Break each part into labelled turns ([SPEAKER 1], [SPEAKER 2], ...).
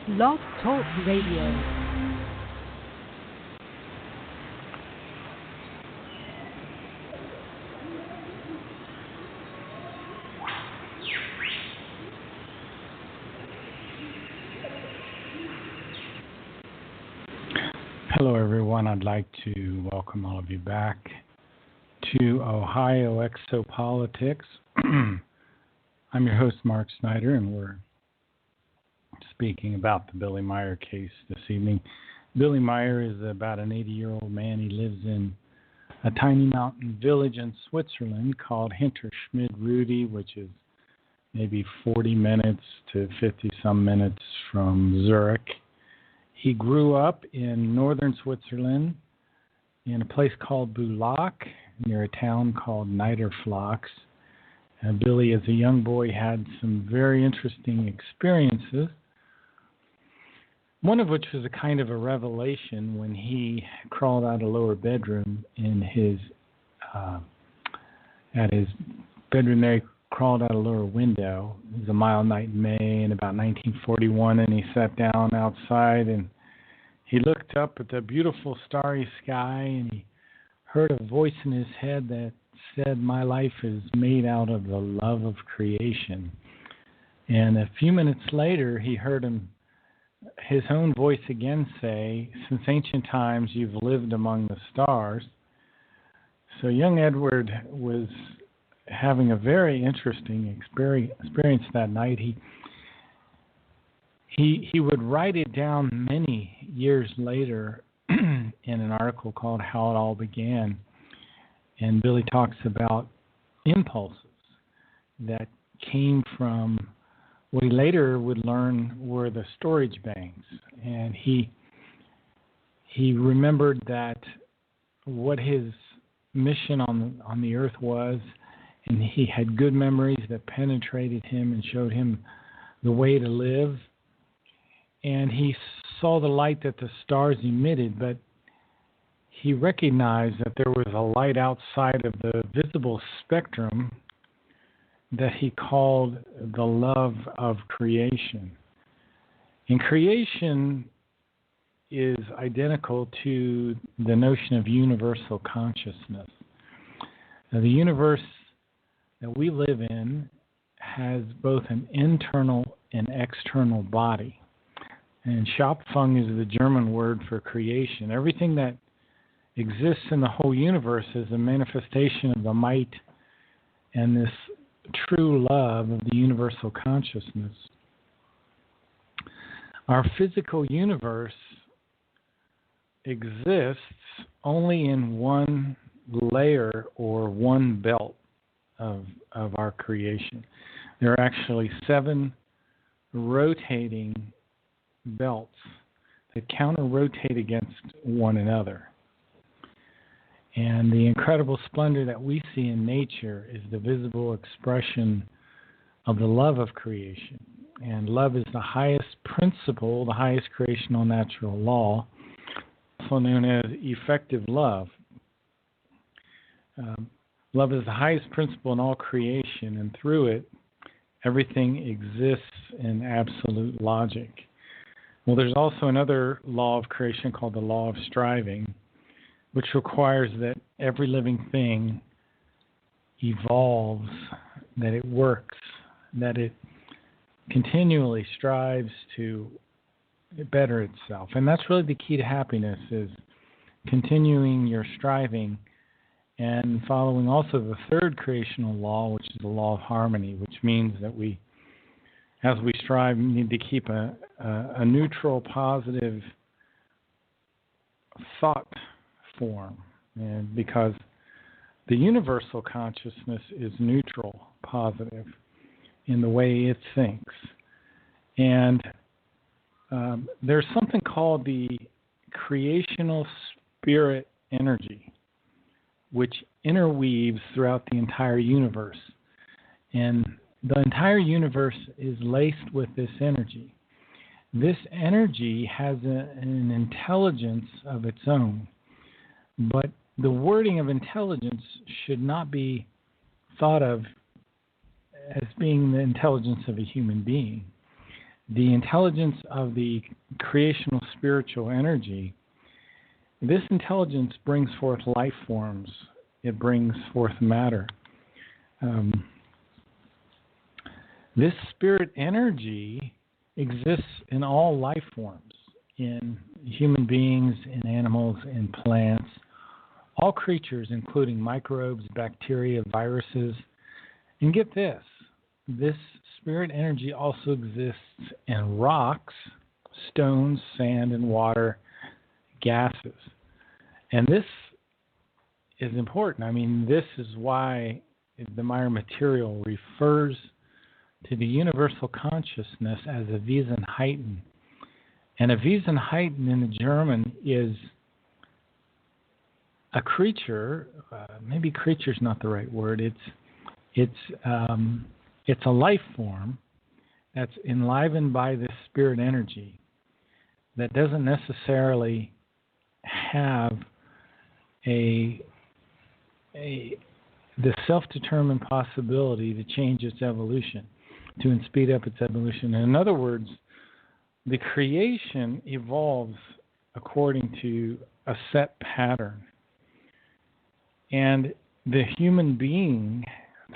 [SPEAKER 1] Blog Talk Radio.
[SPEAKER 2] Hello, everyone. I'd like to welcome all of you back to Ohio Exopolitics. I'm your host, Mark Snyder, and we're speaking about the Billy Meier case this evening. Billy Meier is about an 80-year-old man. He lives in a tiny mountain village in Switzerland called Hinterschmid-Rudi, which is maybe 40 minutes to 50-some minutes from Zurich. He grew up in northern Switzerland in a place called Bulak, near a town called Niederflachs. Billy, as a young boy, had some very interesting experiences, one of which was a kind of a revelation when he crawled out a lower bedroom in at his bedroom there. He crawled out a lower window. It was a mild night in May in about 1941, and he sat down outside and he looked up at the beautiful starry sky, and he heard a voice in his head that said, "My life is made out of the love of creation." And a few minutes later, he heard his own voice again say, "Since ancient times, you've lived among the stars." So young Edward was having a very interesting experience that night. He would write it down many years later in an article called How It All Began. And Billy talks about impulses that came from what he later would learn were the storage banks. And he remembered that what his mission on the earth was, and he had good memories that penetrated him and showed him the way to live. And he saw the light that the stars emitted, but he recognized that there was a light outside of the visible spectrum that he called the love of creation. And creation is identical to the notion of universal consciousness. Now, the universe that we live in has both an internal and external body. And Schöpfung is the German word for creation. Everything that exists in the whole universe is a manifestation of the might and this true love of the universal consciousness. Our physical universe exists only in one layer or one belt of our creation. There are actually 7 rotating belts that counter-rotate against one another. And the incredible splendor that we see in nature is the visible expression of the love of creation. And love is the highest principle, the highest creational natural law, also known as effective love. Love is the highest principle in all creation, and through it, everything exists in absolute logic. Well, there's also another law of creation called the law of striving, which requires that every living thing evolves, that it works, that it continually strives to better itself. And that's really the key to happiness, is continuing your striving and following also the third creational law, which is the law of harmony, which means that we, as we strive, we need to keep a neutral, positive thought form, and because the universal consciousness is neutral, positive in the way it thinks. And there's something called the creational spirit energy, which interweaves throughout the entire universe. And the entire universe is laced with this energy. This energy has an intelligence of its own, but the wording of intelligence should not be thought of as being the intelligence of a human being. the intelligence of the creational spiritual energy, this intelligence brings forth life forms. It brings forth matter. This spirit energy exists in all life forms, in human beings, in animals, in plants, all creatures, including microbes, bacteria, viruses. And get this, this spirit energy also exists in rocks, stones, sand, and water, gases. And this is important. I mean, this is why the Meier material refers to the universal consciousness as a Wesenheiten. And a Wesenheiten in the German is a creature. Maybe creature is not the right word. It's a life form that's enlivened by this spirit energy that doesn't necessarily have the self-determined possibility to change its evolution, to speed up its evolution. In other words, the creation evolves according to a set pattern. And the human being,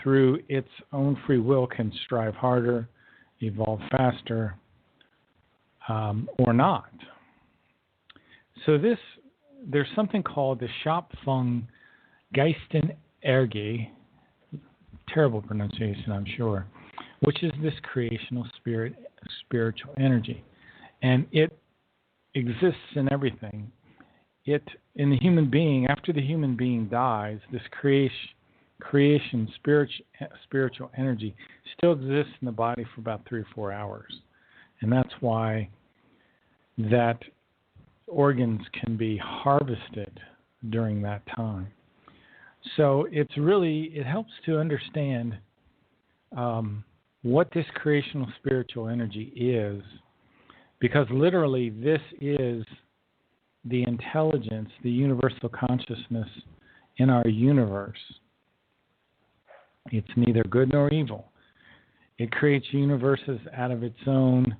[SPEAKER 2] through its own free will, can strive harder, evolve faster, or not. So there's something called the Schöpfung Geistenergie, terrible pronunciation, I'm sure, which is this creational spiritual energy. And it exists in everything. In the human being, after the human being dies, this creation spiritual energy still exists in the body for about 3 or 4 hours. And that's why that organs can be harvested during that time. So it helps to understand what this creational spiritual energy is, because literally this is the intelligence, the universal consciousness in our universe. It's neither good nor evil. It creates universes out of its own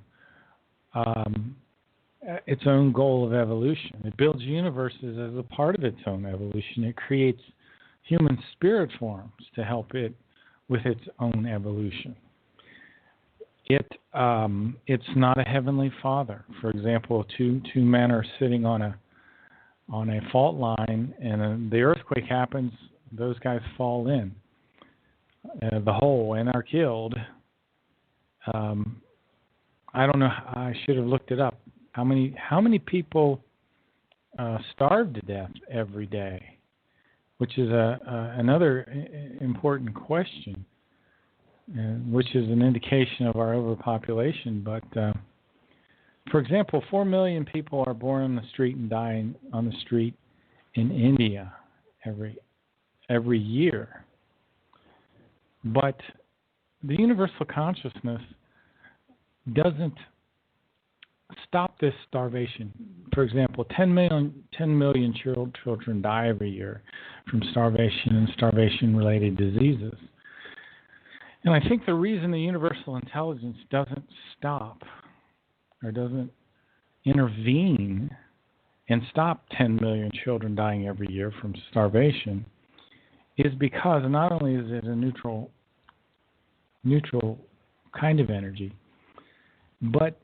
[SPEAKER 2] goal of evolution. It builds universes as a part of its own evolution. It creates human spirit forms to help it with its own evolution. It's not a heavenly father. For example, two men are sitting on a fault line, and the earthquake happens. Those guys fall in the hole and are killed. I don't know. I should have looked it up. How many people starve to death every day? Which is another important question, which is an indication of our overpopulation. But for example, 4 million people are born on the street and die on the street in India every year. But the universal consciousness doesn't stop this starvation. For example, 10 million children die every year from starvation and starvation-related diseases. And I think the reason the universal intelligence doesn't stop or doesn't intervene and stop 10 million children dying every year from starvation is because not only is it a neutral kind of energy, but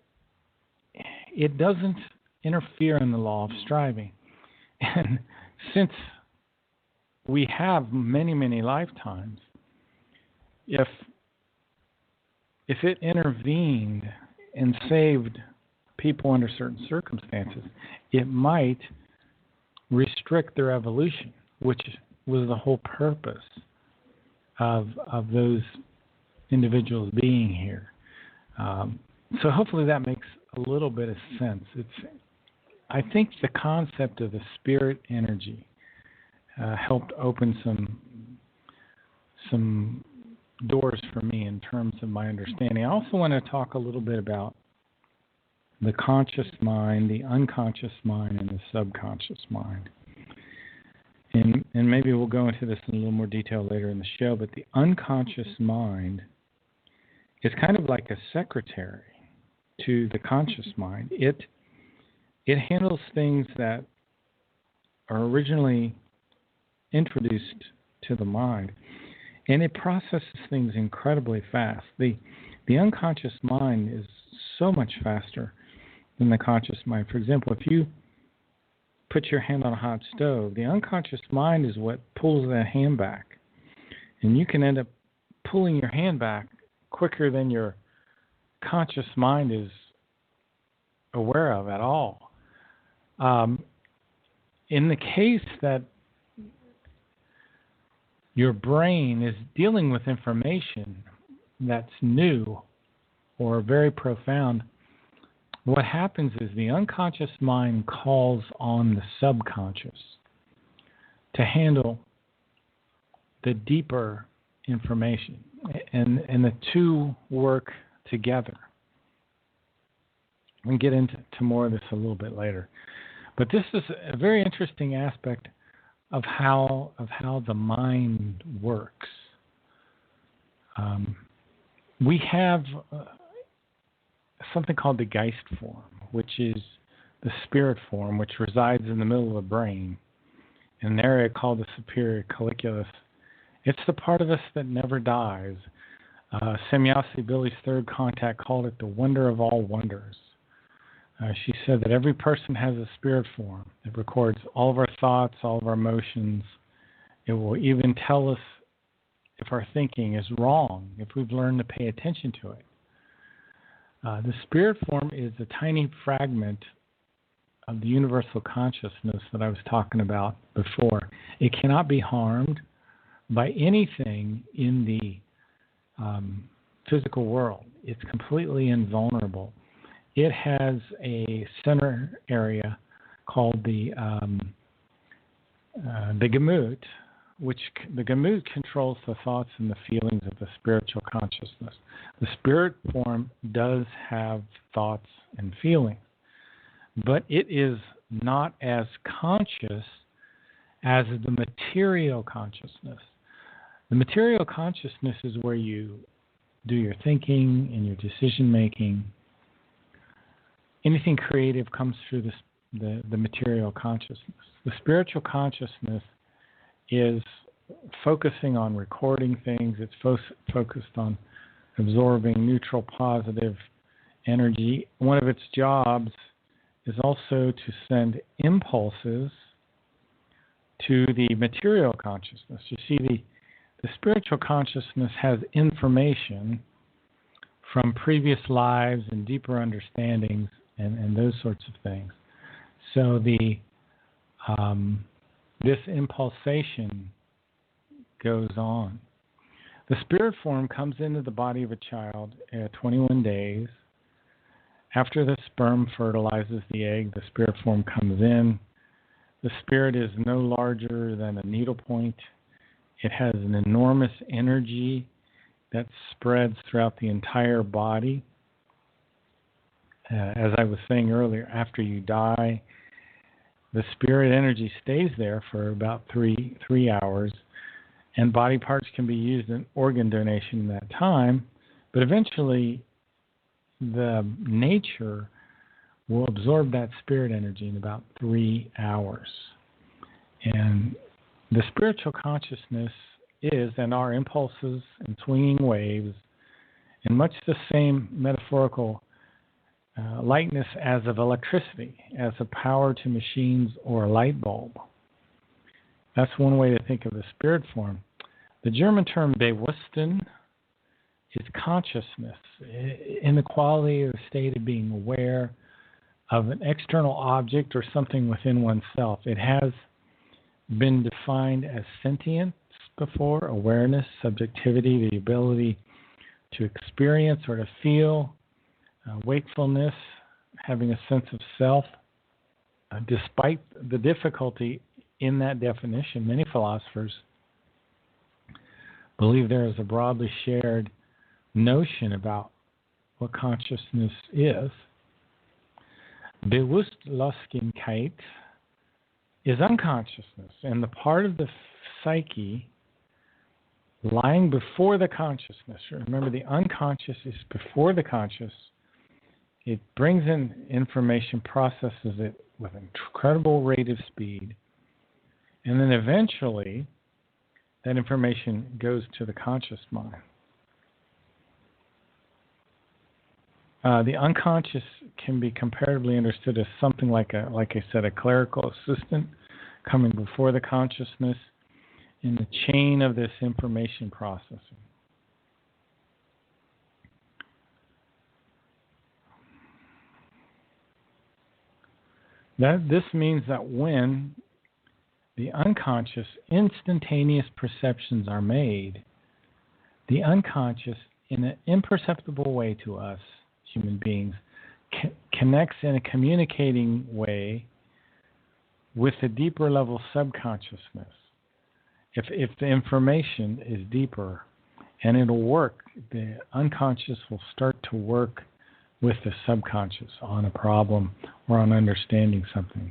[SPEAKER 2] it doesn't interfere in the law of striving. And since we have many, many lifetimes, if it intervened and saved people under certain circumstances, it might restrict their evolution, which was the whole purpose of those individuals being here. So hopefully that makes a little bit of sense. I think the concept of the spirit energy helped open some doors for me in terms of my understanding. I also want to talk a little bit about the conscious mind, the unconscious mind, and the subconscious mind. And maybe we'll go into this in a little more detail later in the show, but the unconscious mind is kind of like a secretary to the conscious mind. It handles things that are originally introduced to the mind, and it processes things incredibly fast. The unconscious mind is so much faster than the conscious mind. For example, if you put your hand on a hot stove, the unconscious mind is what pulls that hand back, and you can end up pulling your hand back quicker than your conscious mind is aware of at all. In the case that your brain is dealing with information that's new or very profound, what happens is the unconscious mind calls on the subconscious to handle the deeper information, and the two work together. We'll get into more of this a little bit later. But this is a very interesting aspect of how the mind works. We have something called the Geist form, which is the spirit form, which resides in the middle of the brain, in an area called the superior colliculus. It's the part of us that never dies. Semyasi, Billy's third contact, called it the wonder of all wonders. She said that every person has a spirit form. It records all of our thoughts, all of our emotions. It will even tell us if our thinking is wrong, if we've learned to pay attention to it. The spirit form is a tiny fragment of the universal consciousness that I was talking about before. It cannot be harmed by anything in the physical world. It's completely invulnerable. It has a center area called the Gewalt, which the Gewalt controls the thoughts and the feelings of the spiritual consciousness. The spirit form does have thoughts and feelings, but it is not as conscious as the material consciousness. The material consciousness is where you do your thinking and your decision making. Anything creative comes through the material consciousness. The spiritual consciousness is focusing on recording things. It's focused on absorbing neutral, positive energy. One of its jobs is also to send impulses to the material consciousness. You see, the spiritual consciousness has information from previous lives and deeper understandings and those sorts of things. So this impulsation goes on. The spirit form comes into the body of a child at 21 days. After the sperm fertilizes the egg, the spirit form comes in. The spirit is no larger than a needlepoint. It has an enormous energy that spreads throughout the entire body. As I was saying earlier, after you die, the spirit energy stays there for about three hours, and body parts can be used in organ donation in that time, but eventually the nature will absorb that spirit energy in about 3 hours. And the spiritual consciousness is, and our impulses and swinging waves, in much the same metaphorical lightness as of electricity, as a power to machines or a light bulb. That's one way to think of the spirit form. The German term Bewusstsein is consciousness, in the quality or state of being aware of an external object or something within oneself. It has been defined as sentience before, awareness, subjectivity, the ability to experience or to feel, wakefulness, having a sense of self. Despite the difficulty in that definition, many philosophers believe there is a broadly shared notion about what consciousness is. Bewusstlosigkeit is unconsciousness, and the part of the psyche lying before the consciousness. Remember, the unconscious is before the conscious, it brings in information, processes it with an incredible rate of speed, and then eventually that information goes to the conscious mind. The unconscious can be comparatively understood as something like I said, a clerical assistant coming before the consciousness in the chain of this information processing. This means that when the unconscious instantaneous perceptions are made, the unconscious, in an imperceptible way to us, human beings, connects in a communicating way with a deeper level subconsciousness. If the information is deeper, and it'll work, the unconscious will start to work with the subconscious on a problem or on understanding something.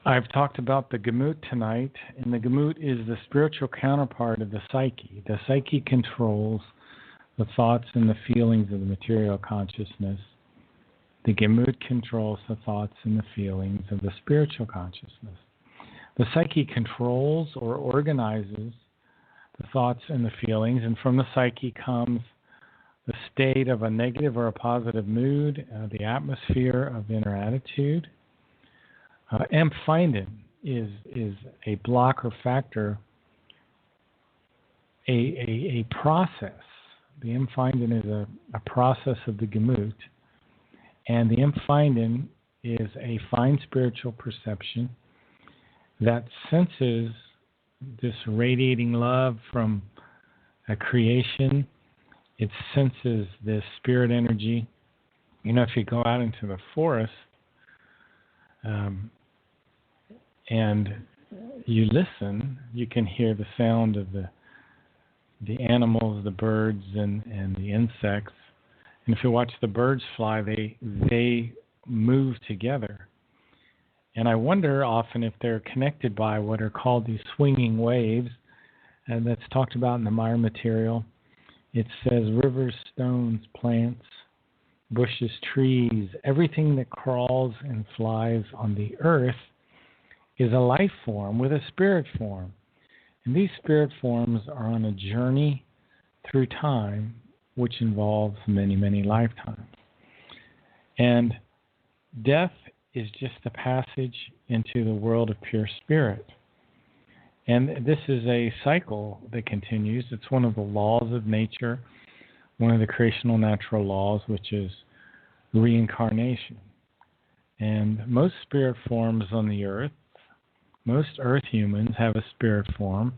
[SPEAKER 2] I've talked about the Gewalt tonight, and the Gewalt is the spiritual counterpart of the Psyche. The Psyche controls the thoughts and the feelings of the material consciousness. The Gewalt controls the thoughts and the feelings of the spiritual consciousness. The Psyche controls or organizes the thoughts and the feelings, and from the Psyche comes the state of a negative or a positive mood, the atmosphere of inner attitude. Empfinden is a blocker factor, a process. The Empfinden is a process of the Gewalt, and the Empfinden is a fine spiritual perception that senses this radiating love from a creation. It senses this spirit energy. You know, if you go out into the forest and you listen, you can hear the sound of the animals, the birds, and the insects. And if you watch the birds fly, they move together. And I wonder often if they're connected by what are called these swinging waves, and that's talked about in the Meier material. It says rivers, stones, plants, bushes, trees, everything that crawls and flies on the earth is a life form with a spirit form. And these spirit forms are on a journey through time, which involves many, many lifetimes. And death is just a passage into the world of pure spirit. And this is a cycle that continues. It's one of the laws of nature, one of the creational natural laws, which is reincarnation. And most spirit forms on the earth, most earth humans have a spirit form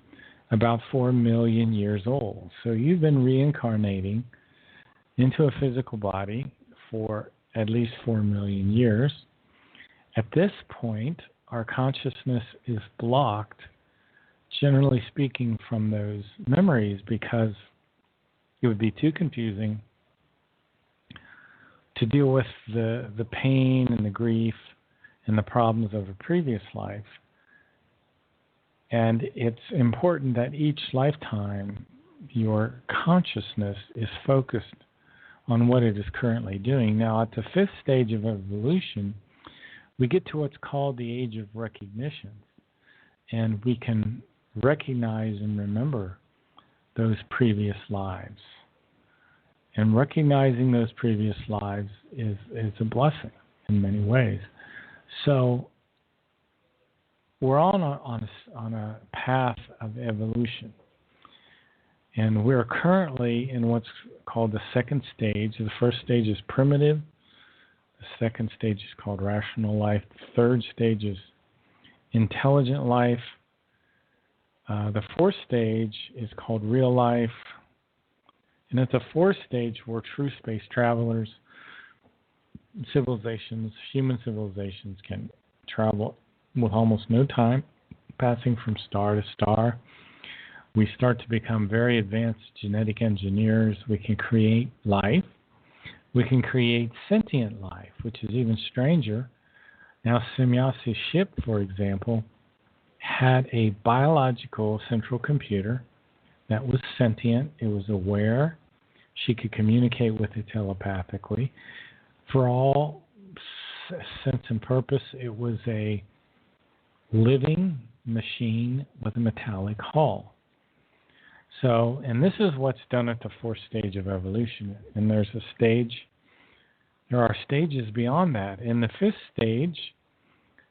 [SPEAKER 2] about 4 million years old. So you've been reincarnating into a physical body for at least 4 million years. At this point, our consciousness is blocked, generally speaking, from those memories because it would be too confusing to deal with the pain and the grief and the problems of a previous life. And it's important that each lifetime your consciousness is focused on what it is currently doing. Now, at the 5th stage of evolution, we get to what's called the age of recognition. And we can recognize and remember those previous lives. And recognizing those previous lives is a blessing in many ways. So we're on a path of evolution. And we're currently in what's called the 2nd stage. The 1st stage is primitive. The 2nd stage is called rational life. The 3rd stage is intelligent life. The 4th stage is called real life. And at the 4th stage, we're true space travelers. Civilizations, human civilizations can travel with almost no time, passing from star to star. We start to become very advanced genetic engineers. We can create life. We can create sentient life, which is even stranger. Now, Semyasi's ship, for example, had a biological central computer that was sentient. It was aware. She could communicate with it telepathically. For all sense and purpose, it was a living machine with a metallic hull. So, and this is what's done at the fourth stage of evolution. And there are stages beyond that. In the fifth stage,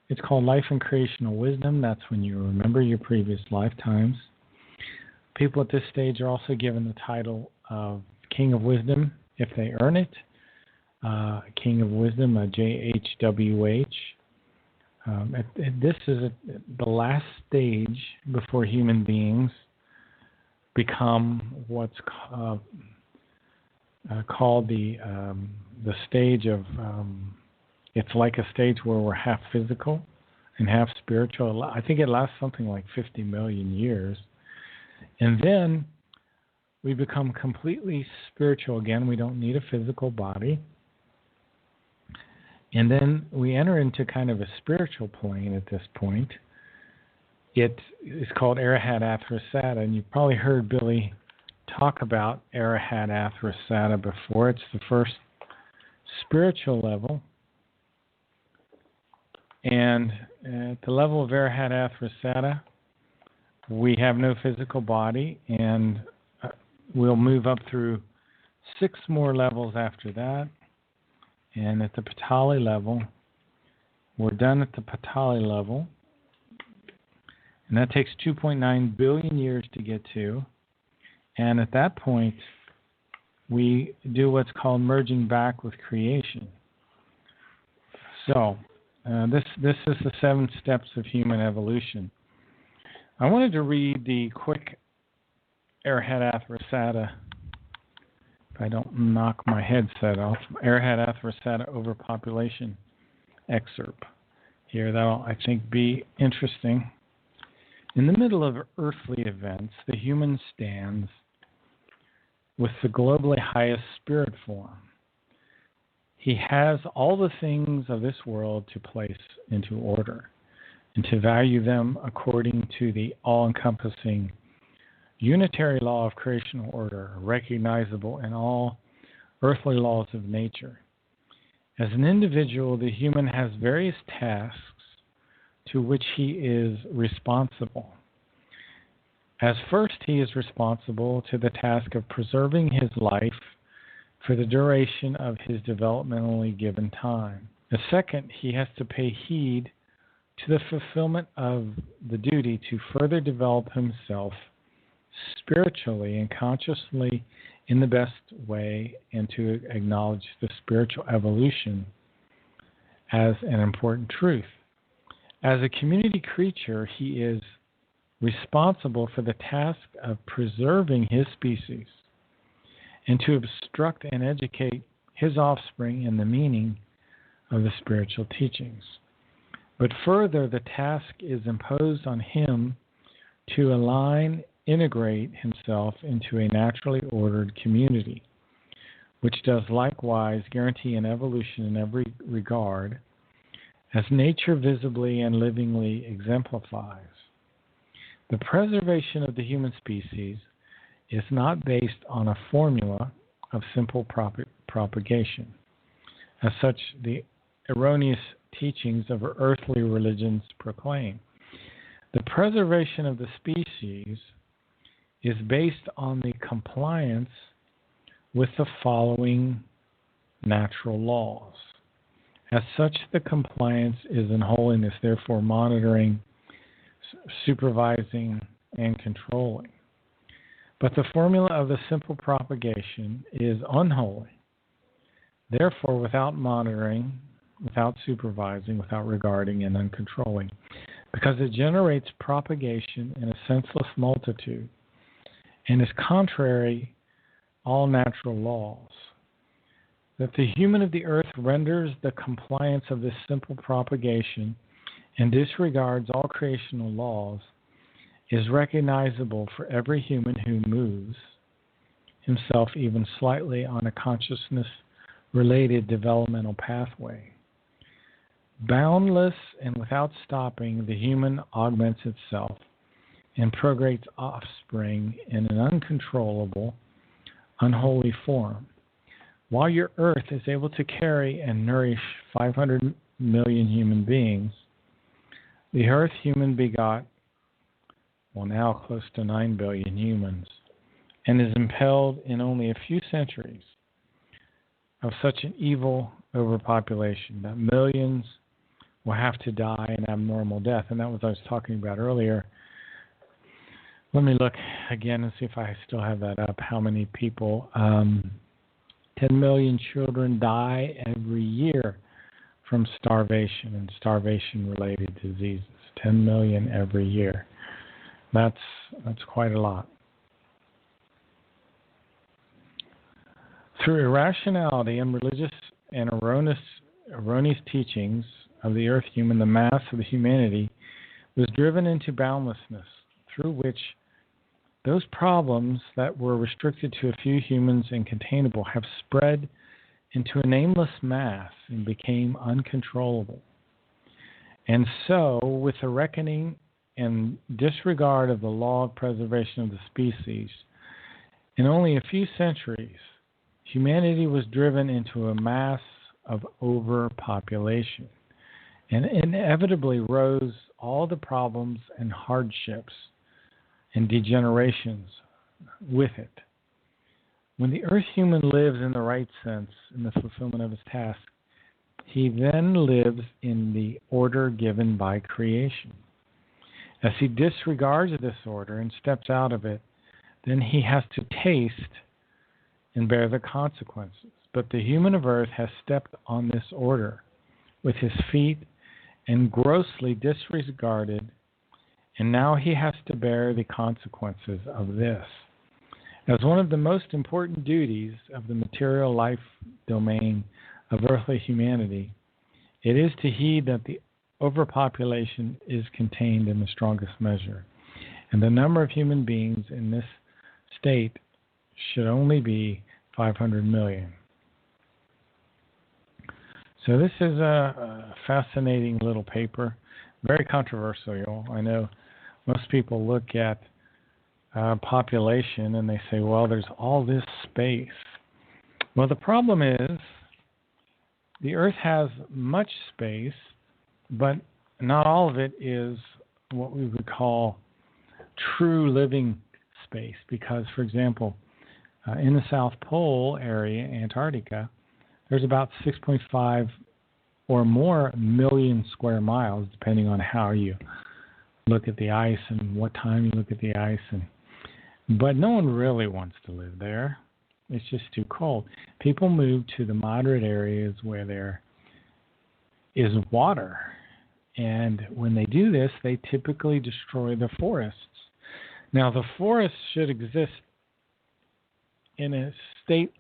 [SPEAKER 2] it's called life and creational wisdom. That's when you remember your previous lifetimes. People at this stage are also given the title of King of Wisdom if they earn it. King of Wisdom, JHWH. This is the last stage before human beings become what's called the stage of. It's like a stage where we're half physical and half spiritual. I think it lasts something like 50 million years, and then we become completely spiritual again. We don't need a physical body. And then we enter into kind of a spiritual plane at this point. It is called Arahat Athrasata, and you've probably heard Billy talk about Arahat Athrasata before. It's the first spiritual level. And at the level of Arahat Athrasata, we have no physical body, and we'll move up through 6 more levels after that. And at the Patali level, we're done at the Patali level. And that takes 2.9 billion years to get to. And at that point, we do what's called merging back with creation. So, this is the 7 steps of human evolution. I wanted to read the quick Arahat Athrasata, if I don't knock my headset off, Arahat Athrasata overpopulation excerpt here. That'll, I think, be interesting. In the middle of earthly events, the human stands with the globally highest spirit form. He has all the things of this world to place into order and to value them according to the all-encompassing unitary law of creational order, recognizable in all earthly laws of nature. As an individual, the human has various tasks to which he is responsible. As first, he is responsible to the task of preserving his life for the duration of his developmentally given time. As second, he has to pay heed to the fulfillment of the duty to further develop himself spiritually and consciously in the best way, and to acknowledge the spiritual evolution as an important truth. As a community creature, he is responsible for the task of preserving his species and to instruct and educate his offspring in the meaning of the spiritual teachings. But further, the task is imposed on him to integrate himself into a naturally ordered community, which does likewise guarantee an evolution in every regard, as nature visibly and livingly exemplifies. The preservation of the human species is not based on a formula of simple propagation, as such the erroneous teachings of earthly religions proclaim. The preservation of the species is based on the compliance with the following natural laws. As such, the compliance is in holiness, therefore monitoring, supervising, and controlling. But the formula of the simple propagation is unholy. Therefore, without monitoring, without supervising, without regarding, and uncontrolling, because it generates propagation in a senseless multitude and is contrary all natural laws. That the human of the earth renders the compliance of this simple propagation and disregards all creational laws is recognizable for every human who moves himself even slightly on a consciousness-related developmental pathway. Boundless and without stopping, the human augments itself and procreates offspring in an uncontrollable, unholy form. While your earth is able to carry and nourish 500 million human beings, the earth human begot, well, now close to 9 billion humans, and is impelled in only a few centuries of such an evil overpopulation that millions will have to die an abnormal death. And that was what I was talking about earlier. Let me look again and see if I still have that up. How many people? 10 million children die every year from starvation and starvation-related diseases. 10 million every year. That's quite a lot. Through irrationality and religious and erroneous teachings of the earth human, the mass of the humanity was driven into boundlessness, through which those problems that were restricted to a few humans and containable have spread into a nameless mass and became uncontrollable. And so, with the reckoning and disregard of the law of preservation of the species, in only a few centuries, humanity was driven into a mass of overpopulation, and inevitably rose all the problems and hardships and degenerations with it. When the earth human lives in the right sense, in the fulfillment of his task, he then lives in the order given by creation. As he disregards this order and steps out of it, then he has to taste and bear the consequences. But the human of earth has stepped on this order with his feet and grossly disregarded, and now he has to bear the consequences of this. As one of the most important duties of the material life domain of earthly humanity, it is to heed that the overpopulation is contained in the strongest measure, and the number of human beings in this state should only be 500 million. So this is a fascinating little paper, very controversial. I know most people look at population and they say, well, there's all this space. Well, the problem is the Earth has much space, but not all of it is what we would call true living space. Because, for example, in the South Pole area, Antarctica, there's about 6.5 or more million square miles, depending on how you look at the ice and what time you look at the ice. But no one really wants to live there. It's just too cold. People move to the moderate areas where there is water. And when they do this, they typically destroy the forests. Now, the forests should exist in a state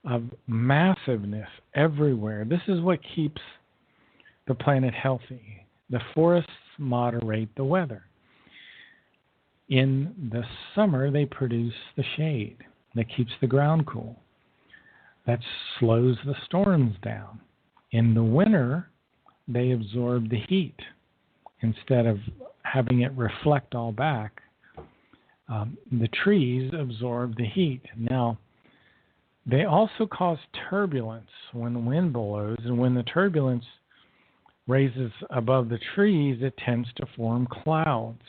[SPEAKER 2] of massiveness everywhere. This is what keeps the planet healthy. The forests moderate the weather. In the summer, they produce the shade that keeps the ground cool. That slows the storms down. In the winter, they absorb the heat. Instead of having it reflect all back, the trees absorb the heat. Now, they also cause turbulence when the wind blows, and when the turbulence raises above the trees, it tends to form clouds.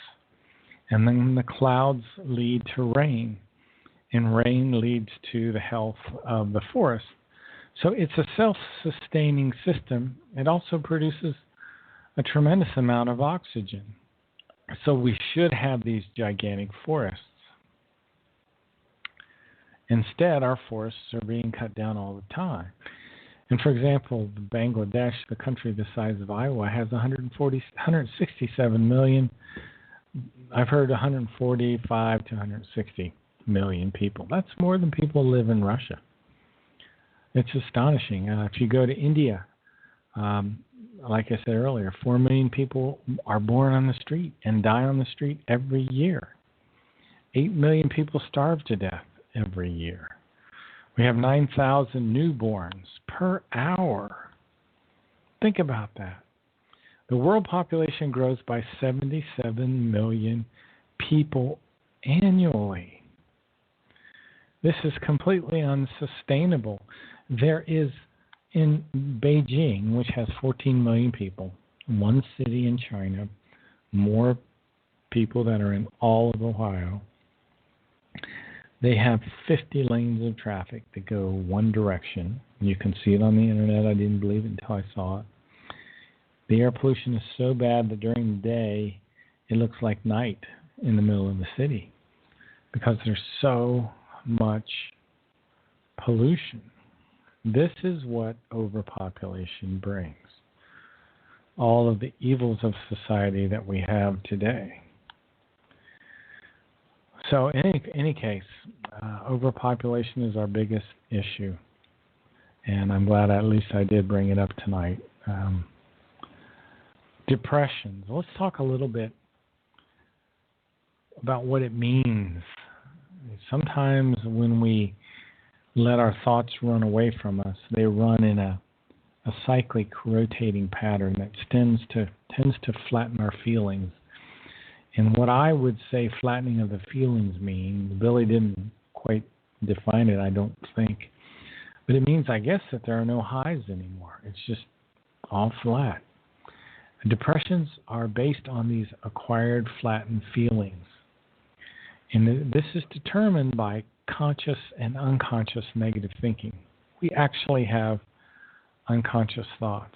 [SPEAKER 2] And then the clouds lead to rain, and rain leads to the health of the forest. So it's a self-sustaining system. It also produces a tremendous amount of oxygen. So we should have these gigantic forests. Instead, our forests are being cut down all the time. And for example, Bangladesh, the country the size of Iowa, has 167 million. I've heard 145 to 160 million people. That's more than people live in Russia. It's astonishing. If you go to India, like I said earlier, 4 million people are born on the street and die on the street every year. 8 million people starve to death every year. We have 9,000 newborns per hour. Think about that. The world population grows by 77 million people annually. This is completely unsustainable. There is, in Beijing, which has 14 million people, one city in China, more people that are in all of Ohio. They have 50 lanes of traffic that go one direction. You can see it on the internet. I didn't believe it until I saw it. The air pollution is so bad that during the day it looks like night in the middle of the city because there's so much pollution. This is what overpopulation brings. All of the evils of society that we have today. So in any case, overpopulation is our biggest issue. And I'm glad at least I did bring it up tonight. Depressions. Let's talk a little bit about what it means. Sometimes when we let our thoughts run away from us, they run in a cyclic rotating pattern that tends to flatten our feelings. And what I would say flattening of the feelings means, Billy didn't quite define it, I don't think. But it means, I guess, that there are no highs anymore. It's just all flat. Depressions are based on these acquired flattened feelings. And this is determined by conscious and unconscious negative thinking. We actually have unconscious thoughts.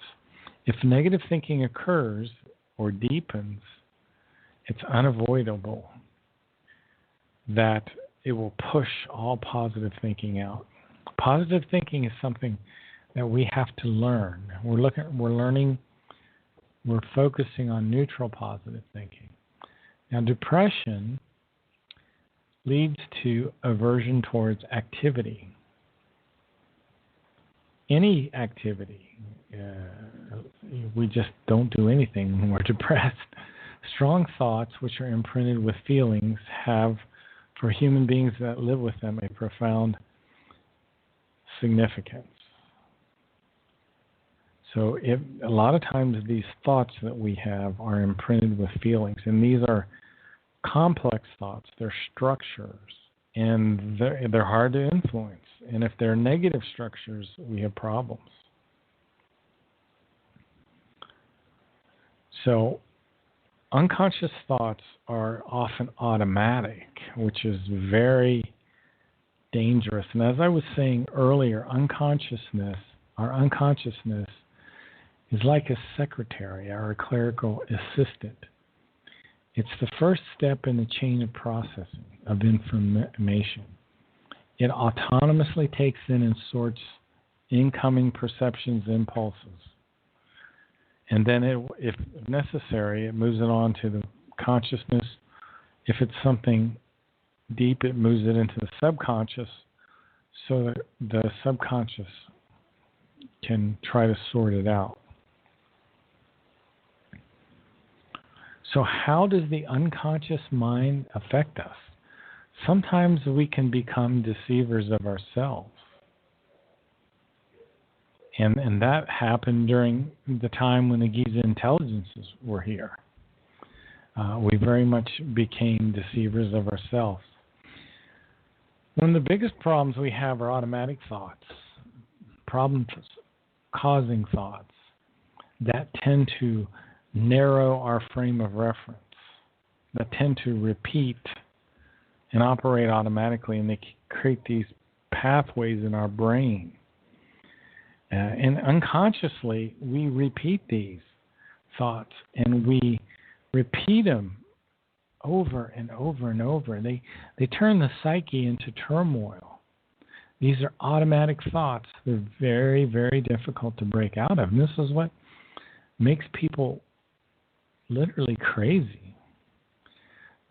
[SPEAKER 2] If negative thinking occurs or deepens, it's unavoidable that it will push all positive thinking out. Positive thinking is something that we have to learn. We're focusing on neutral positive thinking. Now, depression leads to aversion towards activity. Any activity. We just don't do anything when we're depressed. Strong thoughts, which are imprinted with feelings, have, for human beings that live with them, a profound significance. So a lot of times these thoughts that we have are imprinted with feelings, and these are complex thoughts. They're structures, and they're hard to influence. And if they're negative structures, we have problems. So unconscious thoughts are often automatic, which is very dangerous. And as I was saying earlier, our unconsciousness is like a secretary or a clerical assistant. It's the first step in the chain of processing of information. It autonomously takes in and sorts incoming perceptions, impulses. And then, if necessary, it moves it on to the consciousness. If it's something deep, it moves it into the subconscious so that the subconscious can try to sort it out. So how does the unconscious mind affect us? Sometimes we can become deceivers of ourselves. And that happened during the time when the Giza intelligences were here. We very much became deceivers of ourselves. One of the biggest problems we have are automatic thoughts, problem-causing thoughts that tend to narrow our frame of reference, that tend to repeat and operate automatically, and they create these pathways in our brain. And unconsciously, we repeat these thoughts, and we repeat them over and over and over. They turn the psyche into turmoil. These are automatic thoughts. They're very, very difficult to break out of. And this is what makes people literally crazy.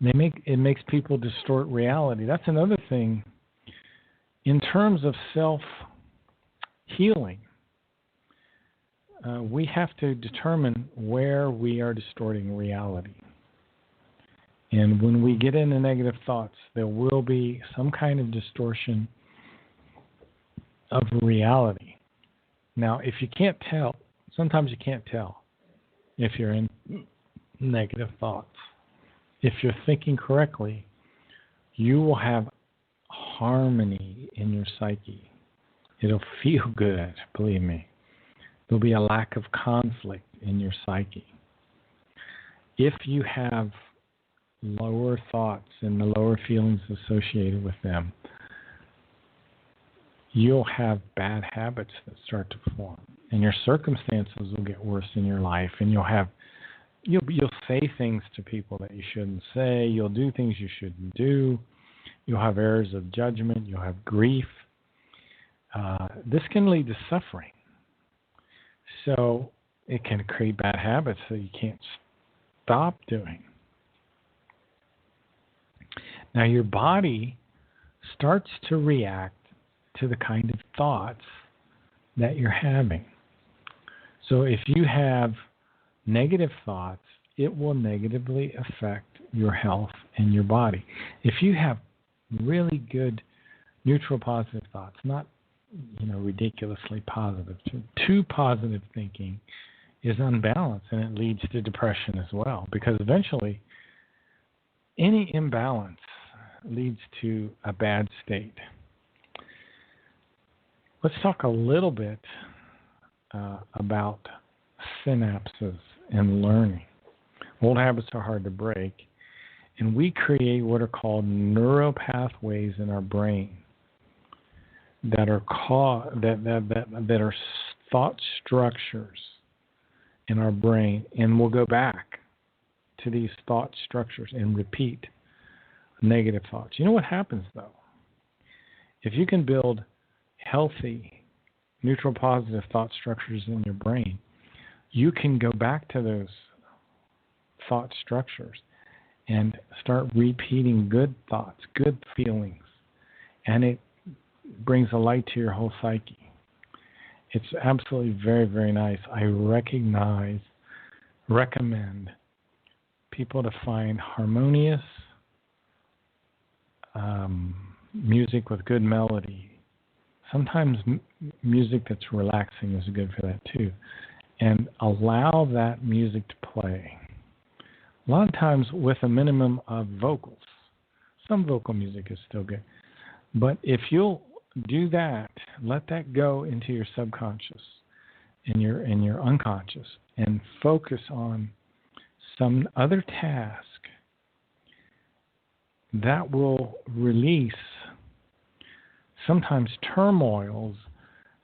[SPEAKER 2] It makes people distort reality. That's another thing. In terms of self-healing, we have to determine where we are distorting reality. And when we get into negative thoughts, there will be some kind of distortion of reality. Now, if you can't tell, sometimes you can't tell if you're in negative thoughts. If you're thinking correctly, you will have harmony in your psyche. It'll feel good, believe me. There'll be a lack of conflict in your psyche. If you have lower thoughts and the lower feelings associated with them, you'll have bad habits that start to form, and your circumstances will get worse in your life, and you'll say things to people that you shouldn't say. You'll do things you shouldn't do. You'll have errors of judgment. You'll have grief. This can lead to suffering. So it can create bad habits that you can't stop doing. Now your body starts to react to the kind of thoughts that you're having. So if you have negative thoughts, it will negatively affect your health and your body. If you have really good neutral positive thoughts, not ridiculously positive, too positive thinking is unbalanced, and it leads to depression as well, because eventually any imbalance leads to a bad state. Let's talk a little bit about synapses and learning. Old habits are hard to break, and we create what are called neuropathways in our brain that are that are thought structures in our brain, and we'll go back to these thought structures and repeat negative thoughts. You know what happens though? If you can build healthy, neutral, positive thought structures in your brain, you can go back to those thought structures and start repeating good thoughts, good feelings, and it brings a light to your whole psyche. It's absolutely very, very nice. I recommend people to find harmonious music with good melody. Sometimes music that's relaxing is good for that too. And allow that music to play. A lot of times with a minimum of vocals. Some vocal music is still good. But if you'll do that, let that go into your subconscious and your unconscious, and focus on some other task, that will release sometimes turmoils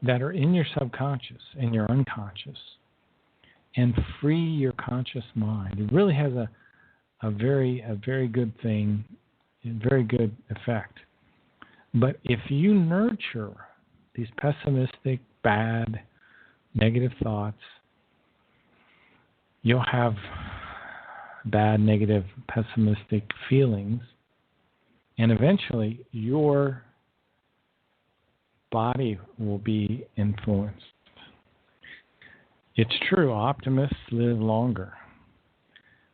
[SPEAKER 2] that are in your subconscious and your unconscious, and free your conscious mind. It really has a very good thing, a very good effect. But if you nurture these pessimistic, bad, negative thoughts, you'll have bad, negative, pessimistic feelings, and eventually your body will be influenced. It's true, optimists live longer.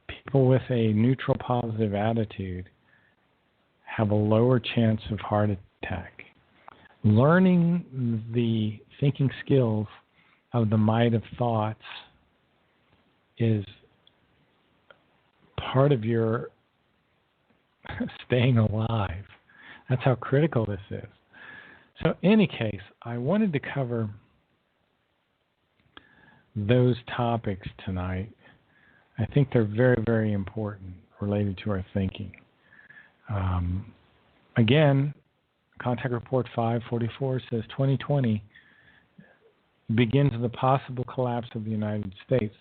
[SPEAKER 2] People with a neutral, positive attitude have a lower chance of heart attack. Learning the thinking skills of the might of thoughts is part of your staying alive. That's how critical this is. So in any case, I wanted to cover those topics tonight. I think they're very, very important related to our thinking. Again, Contact Report 544 says 2020 begins the possible collapse of the United States.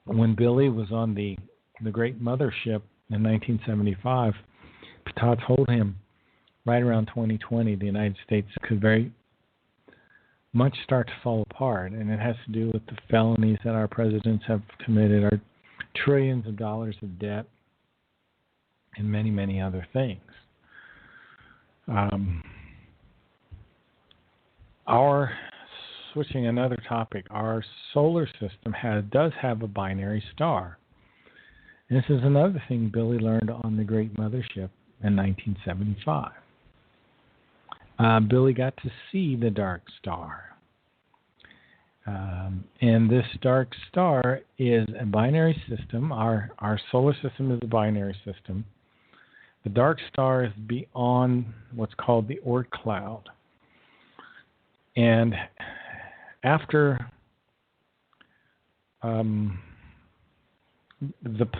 [SPEAKER 2] When Billy was on the Great Mothership in 1975, Ptah told him right around 2020 the United States could very much start to fall apart, and it has to do with the felonies that our presidents have committed, our trillions of dollars of debt, and many, many other things. Switching another topic, our solar system does have a binary star. And this is another thing Billy learned on the Great Mothership in 1975. Billy got to see the dark star. And this dark star is a binary system. Our solar system is a binary system. The dark star is beyond what's called the Oort cloud. And after the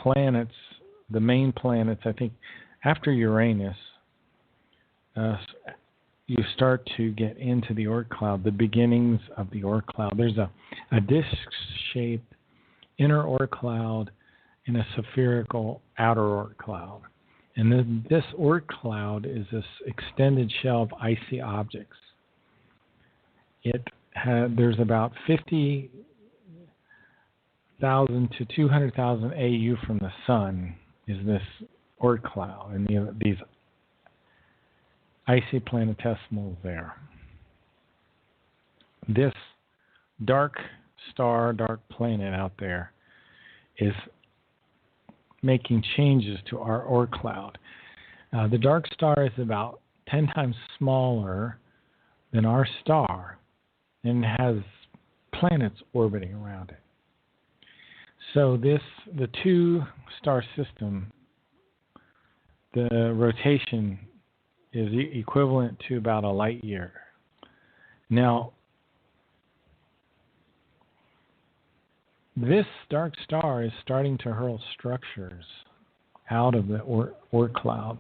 [SPEAKER 2] planets, the main planets, I think, after Uranus, you start to get into the Oort cloud, the beginnings of the Oort cloud. There's a disc-shaped inner Oort cloud and a spherical outer Oort cloud. And this Oort cloud is this extended shell of icy objects. There's about 50,000 to 200,000 AU from the sun is this Oort cloud, and these icy planetesimals there. This dark star, dark planet out there is making changes to our Oort cloud. The dark star is about 10 times smaller than our star and has planets orbiting around it. So the two-star system, the rotation is equivalent to about a light year. Now, this dark star is starting to hurl structures out of the Oort cloud,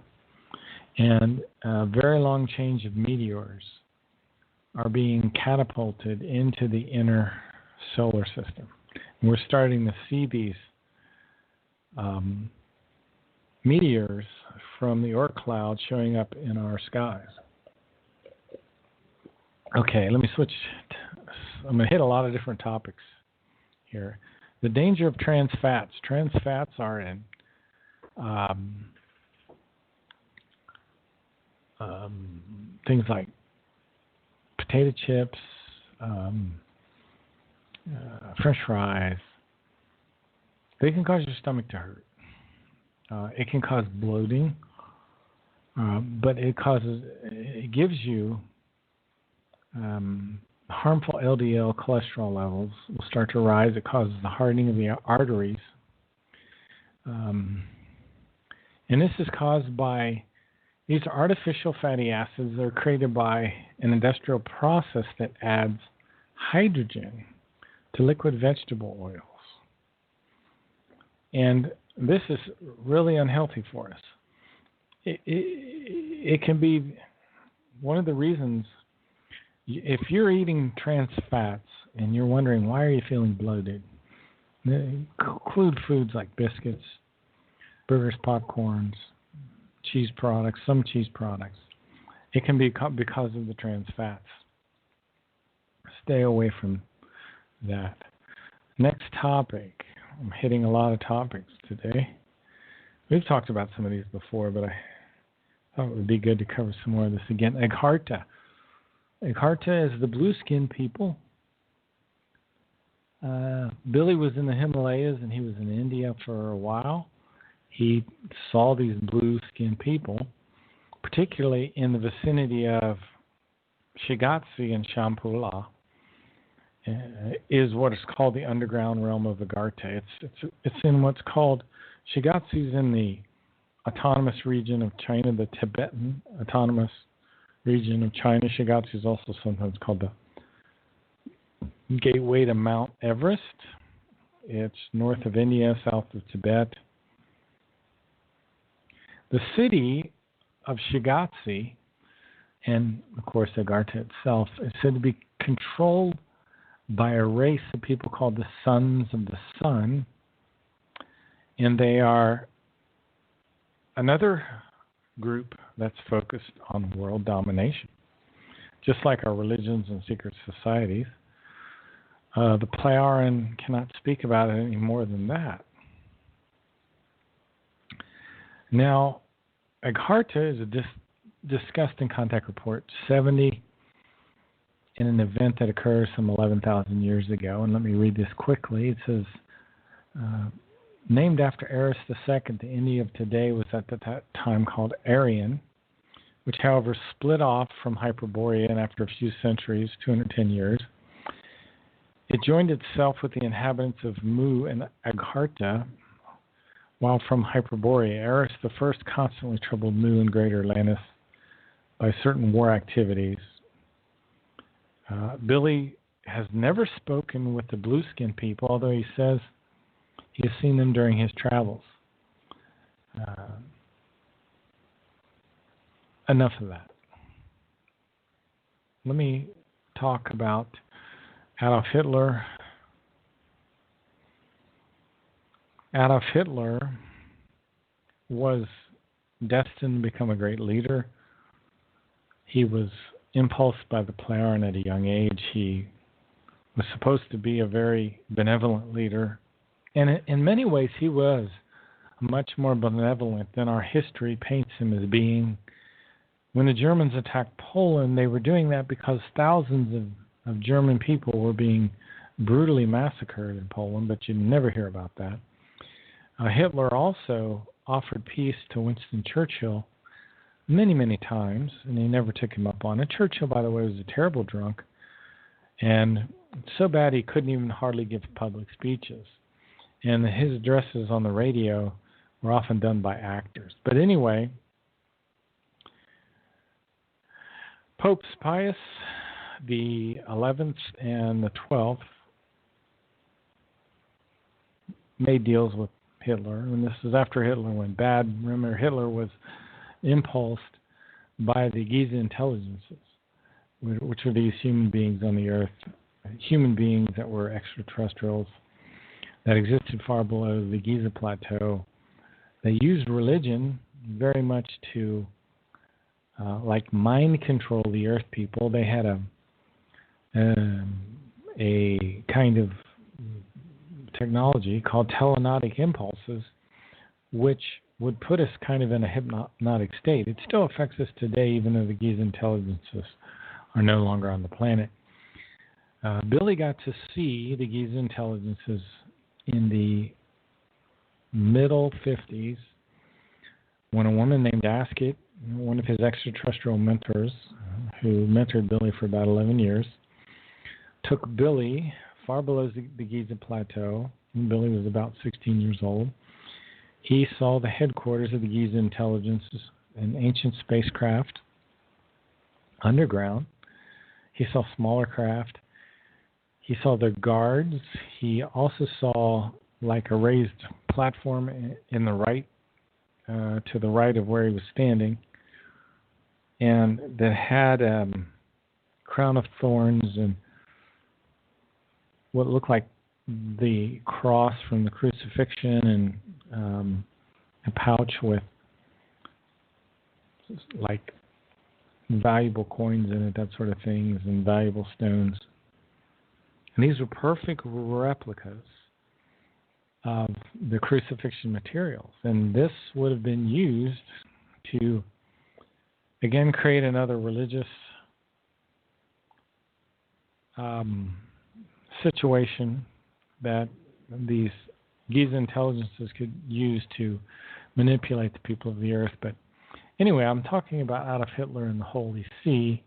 [SPEAKER 2] and a very long change of meteors are being catapulted into the inner solar system. And we're starting to see these meteors from the Oort cloud showing up in our skies. Okay, let me switch. I'm going to hit a lot of different topics here. The danger of trans fats. Trans fats are in things like potato chips, French fries. They can cause your stomach to hurt. It can cause bloating, but it gives you harmful LDL cholesterol levels will start to rise. It causes the hardening of the arteries. And this is caused by these artificial fatty acids that are created by an industrial process that adds hydrogen to liquid vegetable oils. And this is really unhealthy for us. It can be one of the reasons. If you're eating trans fats and you're wondering why are you feeling bloated, include foods like biscuits, burgers, popcorns, cheese products, some cheese products. It can be because of the trans fats. Stay away from that. Next topic. I'm hitting a lot of topics today. We've talked about some of these before, but I thought it would be good to cover some more of this again. Agharta. Agharta is the blue-skinned people. Billy was in the Himalayas and he was in India for a while. He saw these blue-skinned people, particularly in the vicinity of Shigatse and Shambhala, is what is called the underground realm of Agharta. It's in what's called, Shigatse is in the autonomous region of China, the Tibetan autonomous region of China. Shigatse is also sometimes called the gateway to Mount Everest. It's north of India, south of Tibet. The city of Shigatse, and of course Agharta itself, is said to be controlled by a race of people called the Sons of the Sun, and they are another group that's focused on world domination, just like our religions and secret societies. The Plejaren cannot speak about it any more than that. Now, Agharta is discussed in Contact Report 70 in an event that occurred some 11,000 years ago. And let me read this quickly. It says, named after Eris II, the India of today was at that time called Aryan, which, however, split off from Hyperborean after a few centuries, 210 years. It joined itself with the inhabitants of Mu and Agharta, while from Hyperborea, Eris the First constantly troubled New and Greater Atlantis by certain war activities. Billy has never spoken with the blue-skinned people, although he says he has seen them during his travels. Enough of that. Let me talk about Adolf Hitler. Adolf Hitler was destined to become a great leader. He was impulsed by the Plejaren at a young age. He was supposed to be a very benevolent leader. And in many ways, he was much more benevolent than our history paints him as being. When the Germans attacked Poland, they were doing that because thousands of German people were being brutally massacred in Poland, but you never hear about that. Hitler also offered peace to Winston Churchill many, many times, and he never took him up on it. Churchill, by the way, was a terrible drunk, and so bad he couldn't even hardly give public speeches. And his addresses on the radio were often done by actors. But anyway, Popes Pius the 11th and the 12th made deals with Hitler, and this is after Hitler went bad. Remember, Hitler was impulsed by the Giza intelligences, which are these human beings on the earth, human beings that were extraterrestrials that existed far below the Giza plateau. They used religion very much to like mind control the earth people. They had a kind of technology called telenotic impulses, which would put us kind of in a hypnotic state. It still affects us today, even though the Giza intelligences are no longer on the planet. Billy got to see the Giza intelligences in the middle 50s when a woman named Asket, one of his extraterrestrial mentors, who mentored Billy for about 11 years, took Billy far below the Giza plateau. Billy was about 16 years old. He saw the headquarters of the Giza intelligences, an ancient spacecraft underground. He saw smaller craft. He saw their guards. He also saw like a raised platform in the right, to the right of where he was standing, and that had a crown of thorns and what looked like the cross from the crucifixion, and a pouch with like valuable coins in it, that sort of things, and valuable stones. And these were perfect replicas of the crucifixion materials. And this would have been used to, again, create another religious situation that these Giza intelligences could use to manipulate the people of the earth. But anyway, I'm talking about Adolf Hitler and the Holy See.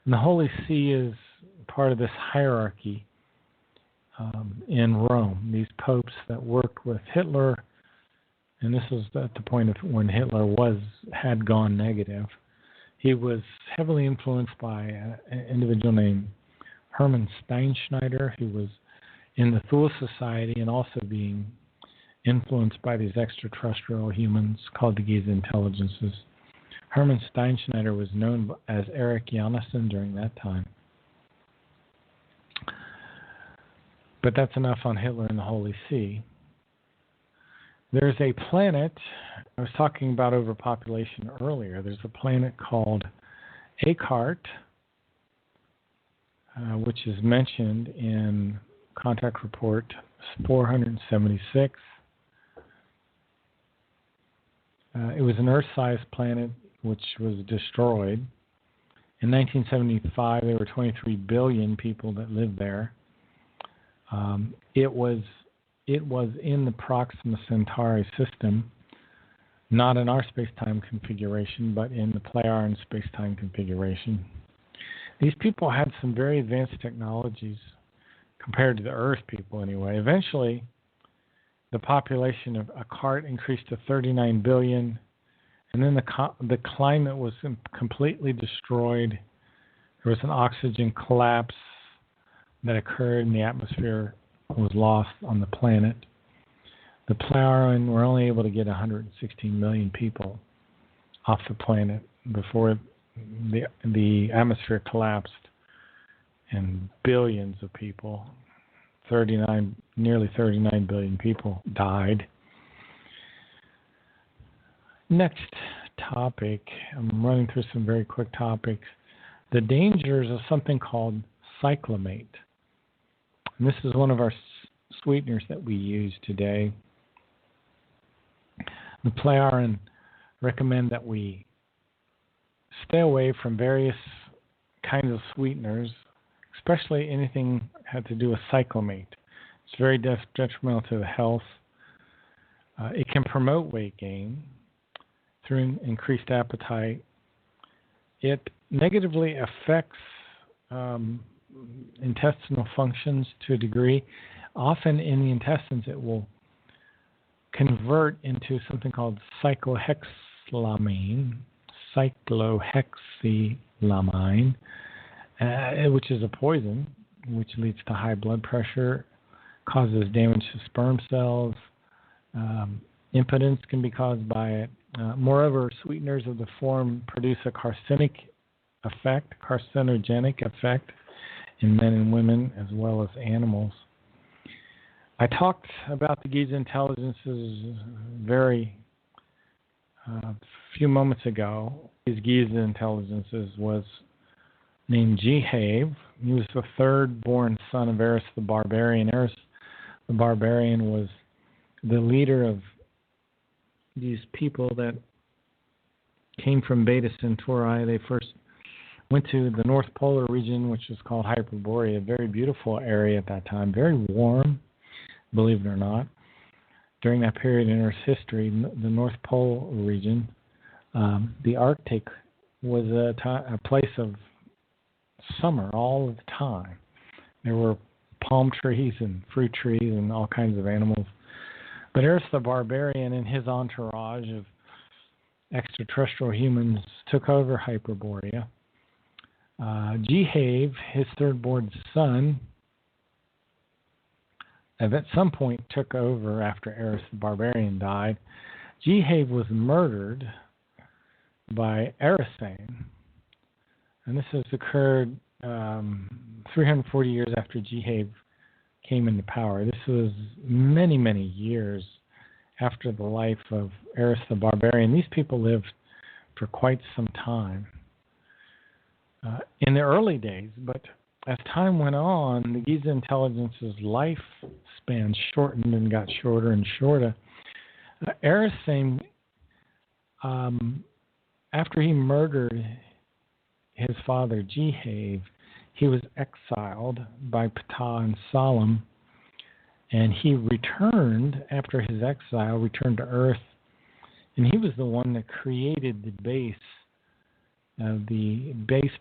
[SPEAKER 2] And the Holy See is part of this hierarchy in Rome. These popes that worked with Hitler, and this was at the point of when Hitler had gone negative. He was heavily influenced by an individual named Hermann Steinschneider, who was in the Thule Society and also being influenced by these extraterrestrial humans called the Giza intelligences. Hermann Steinschneider was known as Eric Janssen during that time. But that's enough on Hitler and the Holy See. There's a planet, I was talking about overpopulation earlier, there's a planet called Akart, which is mentioned in Contact Report 476. It was an Earth-sized planet which was destroyed. In 1975, there were 23 billion people that lived there. It was in the Proxima Centauri system, not in our space-time configuration, but in the Plejaren space-time configuration. These people had some very advanced technologies compared to the Earth people anyway. Eventually, the population of Akart increased to 39 billion, and then the climate was completely destroyed. There was an oxygen collapse that occurred, and the atmosphere was lost on the planet. The Plowarian were only able to get 116 million people off the planet before the atmosphere collapsed, and billions of people, nearly 39 billion people died. Next topic, I'm running through some very quick topics. The dangers of something called cyclamate. And this is one of our sweeteners that we use today. The Plowarian recommend that we stay away from various kinds of sweeteners, especially anything had to do with cyclamate. It's very detrimental to the health. It can promote weight gain through increased appetite. It negatively affects intestinal functions to a degree. Often in the intestines, it will convert into something called cyclohexylamine, which is a poison, which leads to high blood pressure, causes damage to sperm cells. Impotence can be caused by it. Moreover, sweeteners of the form produce a carcinogenic effect in men and women as well as animals. I talked about the Giza intelligences very few moments ago. These Giza intelligences was named Gewalt. He was the third-born son of Eris the Barbarian. Eris the Barbarian was the leader of these people that came from Beta Centauri. They first went to the North Polar region, which was called Hyperborea, a very beautiful area at that time, very warm, believe it or not. During that period in Earth's history, the North Pole region, the Arctic was a place of summer all the time. There were palm trees and fruit trees and all kinds of animals. But Eris the Barbarian and his entourage of extraterrestrial humans took over Hyperborea. Gewalt, his third-born son, at some point took over after Eris the Barbarian died. Gewalt was murdered by Erisane, and this has occurred 340 years after Gewalt came into power. This was many, many years after the life of Eris the Barbarian. These people lived for quite some time in the early days, but as time went on, the Giza intelligence's lifespan shortened and got shorter and shorter. Erisane, after he murdered his father Gewalt, he was exiled by Ptah and Salam, and he returned after his exile, returned to Earth, and he was the one that created the base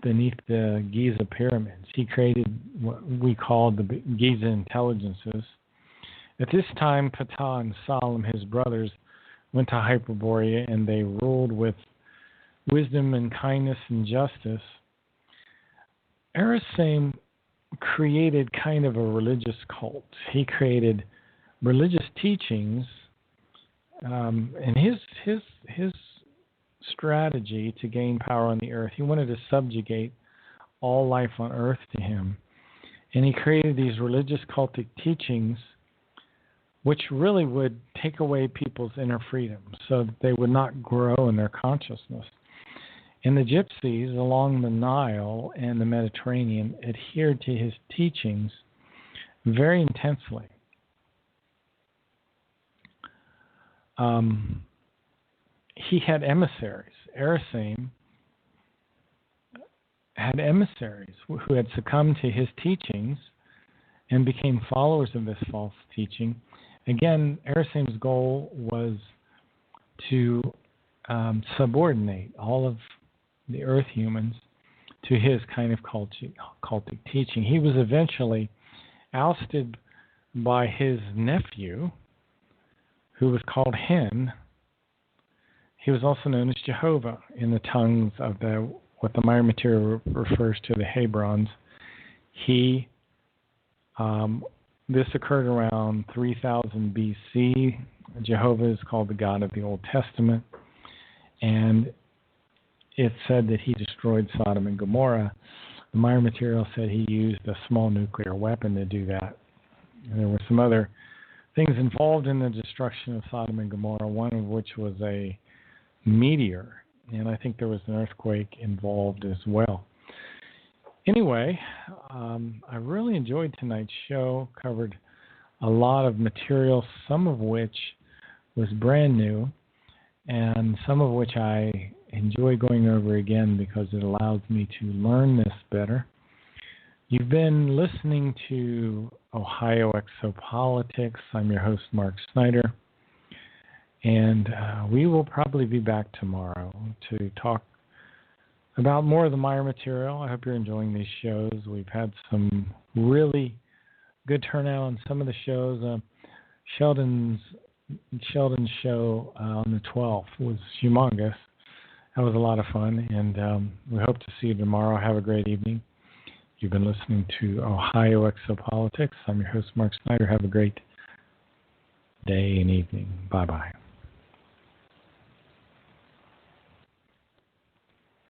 [SPEAKER 2] beneath the Giza pyramids. He created what we call the Giza intelligences. At this time, Ptah and Salam, his brothers, went to Hyperborea, and they ruled with wisdom and kindness and justice. Erisane created kind of a religious cult. He created religious teachings, and his strategy to gain power on the earth, he wanted to subjugate all life on earth to him. And he created these religious cultic teachings which really would take away people's inner freedom so that they would not grow in their consciousness. And the gypsies along the Nile and the Mediterranean adhered to his teachings very intensely. He had emissaries. Erisane had emissaries who had succumbed to his teachings and became followers of this false teaching. Again, Erisane's goal was to subordinate all of the earth humans to his kind of cultic teaching. He was eventually ousted by his nephew, who was called Hen. He was also known as Jehovah in the tongues of what the Meier material refers to, the Hebrons. This occurred around 3000 BC. Jehovah is called the God of the Old Testament, and it's said that he destroyed Sodom and Gomorrah. The Meier material said he used a small nuclear weapon to do that. And there were some other things involved in the destruction of Sodom and Gomorrah, one of which was a meteor, and I think there was an earthquake involved as well. Anyway, I really enjoyed tonight's show, covered a lot of material, some of which was brand new, and some of which I enjoy going over again because it allows me to learn this better. You've been listening to Ohio Exopolitics. I'm your host, Mark Snyder. And we will probably be back tomorrow to talk about more of the Meier material. I hope you're enjoying these shows. We've had some really good turnout on some of the shows. Sheldon's show on the 12th was humongous. That was a lot of fun, and we hope to see you tomorrow. Have a great evening. You've been listening to Ohio Exopolitics. I'm your host, Mark Snyder. Have a great day and evening. Bye-bye.